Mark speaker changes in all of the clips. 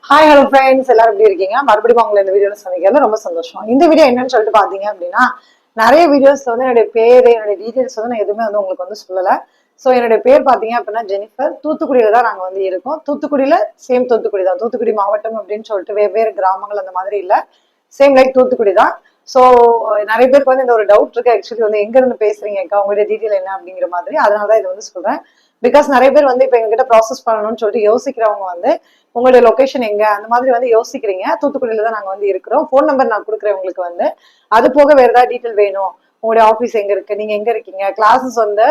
Speaker 1: Hi hello friends, எல்லாரும் எப்படி இருக்கீங்க? மறுபடியும் உங்களை இந்த வீடியோல சந்திக்கிறதுல ரொம்ப சந்தோஷம். இந்த வீடியோ என்னன்னு சொல்லிட்டு பாத்தீங்க அப்படின்னா, நிறைய வீடியோஸ்ல வந்து என்னுடைய பேரு, என்னுடைய டீடைல்ஸ் வந்து நான் எதுவுமே வந்து உங்களுக்கு வந்து சொல்லல. ஸோ என்னுடைய பேர் பாத்தீங்க அப்படின்னா ஜெனிஃபர். தூத்துக்குடியில தான் நாங்க வந்து இருக்கோம். தூத்துக்குடியில சேம் தூத்துக்குடி தான். தூத்துக்குடி மாவட்டம் அப்படின்னு சொல்லிட்டு வெவ்வேறு கிராமங்கள் அந்த மாதிரி இல்ல. சேம் லைக் தூத்துக்குடி தான். ஸோ நிறைய பேருக்கு வந்து இந்த ஒரு டவுட் இருக்கு. ஆக்சுவலி வந்து எங்க இருந்து பேசுறீங்க அக்கா, உங்களுடைய டீட்டெயில் என்ன அப்படிங்கிற மாதிரி. அதனாலதான் இது வந்து சொல்றேன். பிகாஸ் நிறைய பேர் வந்து இப்ப எங்ககிட்ட ப்ராசஸ் பண்ணணும்னு சொல்லிட்டு யோசிக்கிறவங்க வந்து உங்களுடைய லொகேஷன் எங்க அந்த மாதிரி வந்து யோசிக்கிறீங்க. தூத்துக்குடியில தான் நாங்க வந்து இருக்கிறோம். ஃபோன் நம்பர் நான் கொடுக்குறேன் உங்களுக்கு வந்து. அது போக வேற ஏதாவது டீட்டெயில் வேணும், உங்களுடைய ஆஃபீஸ் எங்க இருக்கு, நீங்க எங்க இருக்கீங்க, கிளாஸஸ் வந்து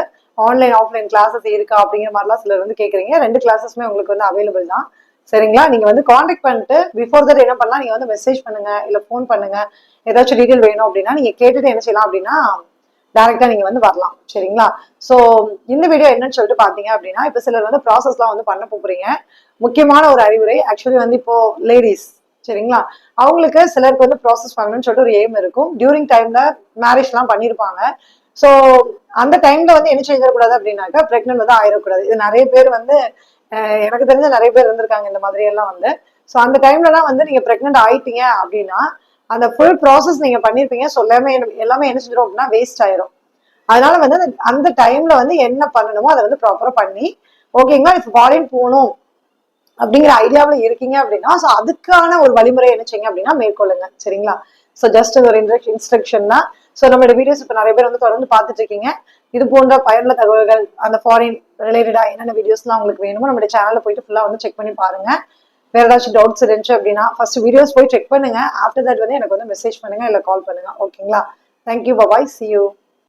Speaker 1: ஆன்லைன் ஆஃப்லைன் கிளாஸஸ் இருக்கா அப்படிங்கிற மாதிரிலாம் சிலர் வந்து கேட்குறீங்க. 2 கிளாஸஸ்மே உங்களுக்கு வந்து அவைலபிள் தான். சரிங்களா? நீங்க வந்து காண்டாக்ட் பண்ணிட்டு பிஃபோர் தட் என்ன பண்ணலாம், நீங்க வந்து மெசேஜ் பண்ணுங்க, இல்ல ஃபோன் பண்ணுங்க. ஏதாச்சும் டீட்டெயில் வேணும் அப்படின்னா நீங்க கேட்டுட்டு என்ன செய்யலாம் அப்படின்னா டைரக்டா நீங்க வந்து வரலாம். சரிங்களா? சோ இந்த வீடியோ என்னன்னு சொல்லிட்டு பாத்தீங்க அப்படின்னா, இப்ப சிலர் வந்து ப்ராசஸ்லாம் வந்து பண்ண போறீங்க. முக்கியமான ஒரு அறிவுரை. ஆக்சுவலி வந்து இப்போ லேடிஸ், சரிங்களா, அவங்களுக்கு சிலருக்கு வந்து ப்ராசஸ் பண்ணணும்னு சொல்லிட்டு ஒரு எய்ம் இருக்கும். டியூரிங் டைம்ல மேரேஜ் எல்லாம் பண்ணிருப்பாங்க. சோ அந்த டைம்ல வந்து என்ன செய்யக்கூடாது அப்படின்னாக்கா பிரெக்னன்ட் வந்து ஆயிடக்கூடாது. இது நிறைய பேர் வந்து எனக்கு தெரிஞ்ச நிறைய பேர் இருந்திருக்காங்க இந்த மாதிரி எல்லாம் வந்து. சோ அந்த டைம்லலாம் வந்து நீங்க பிரெக்னன்ட் ஆயிட்டீங்க அப்படின்னா அந்த ஃபுல் ப்ராசஸ் நீங்க பண்ணிருப்பீங்க. ஸோ எல்லாமே என்ன செஞ்சிடும் அப்படின்னா வேஸ்ட் ஆயிரும். அதனால வந்து அந்த டைம்ல வந்து என்ன பண்ணணுமோ அதை வந்து ப்ராப்பரா பண்ணி, ஓகேங்களா, இப்போ ஃபாரின் போகணும் அப்படிங்கிற ஐடியாவில் இருக்கீங்க அப்படின்னா ஸோ அதுக்கான ஒரு வழிமுறை என்ன செய்யுங்க அப்படின்னா மேற்கொள்ளுங்க. சரிங்களா? ஸோ ஜஸ்ட் ஒரு இன்ஸ்ட்ரக்ஷன் தான். ஸோ நம்மளோட வீடியோஸ் இப்போ நிறைய பேர் வந்து தொடர்ந்து பார்த்துட்டு இருக்கீங்க. இது போன்ற பயனுள்ள தகவல்கள் அந்த ஃபாரின் ரிலேட்டடா என்னென்ன வீடியோஸ்லாம் உங்களுக்கு வேணுமோ நம்மளுடைய சேனல்ல போயிட்டு ஃபுல்லா வந்து செக் பண்ணி பாருங்க. வேற ஏதாச்சும் டவுட்ஸ் இருந்துச்சு அப்படின்னா ஃபர்ஸ்ட் வீடியோஸ் போய் செக் பண்ணுங்க. ஆஃப்டர் தட் வந்து எனக்கு வந்து மெசேஜ் பண்ணுங்க, இல்லை கால் பண்ணுங்க. ஓகேங்களா? Thank you, bye, C you.